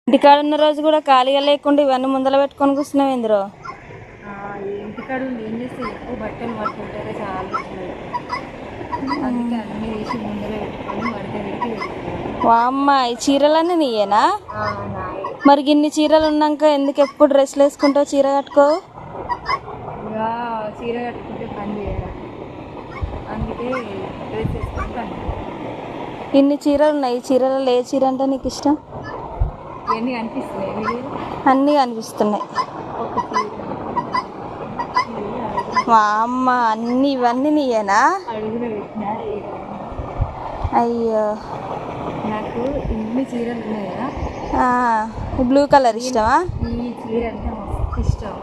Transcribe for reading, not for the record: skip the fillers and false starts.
ఇంటికాడ ఉన్న రోజు కూడా ఖాళీగా లేకుండా ఇవన్నీ ముందర పెట్టుకొని కూర్చున్నావు ఇందులో. ఇంటికాడ ఏం చేస్తే ఎక్కువ బట్టలు పట్టుకుంటారే చాలా అందుకే అన్నీ వేసి ముందర పెట్టుకొని వడకడికి అమ్మ ఈ చీరలన్నీ నీయేనా? మరి ఇన్ని చీరలు ఉన్నాక ఎందుకు ఎప్పుడు డ్రెస్లు వేసుకుంటావు, చీర కట్టుకో? ఇక చీర కట్టుకుంటే పని చేయాలి, అందుకే డ్రెస్ వేసుకొని పని. ఇన్ని చీరలు ఉన్నాయి, ఈ చీరలలో ఏ చీర అంటే నీకు ఇష్టం? ఇవన్నీ కనిపిస్తున్నాయి వీడియో, అన్నీ కనిపిస్తున్నాయి. ఒక చీర మా అమ్మ అన్నీ ఇవన్నీ నీయేనా? అడుగున పెట్టినా. అయ్యో నాకు ఇన్ని చీరలు ఉన్నాయి కదా, బ్లూ కలర్ ఇష్టమా? ఈ చీర అంటే మస్తు ఇష్టం.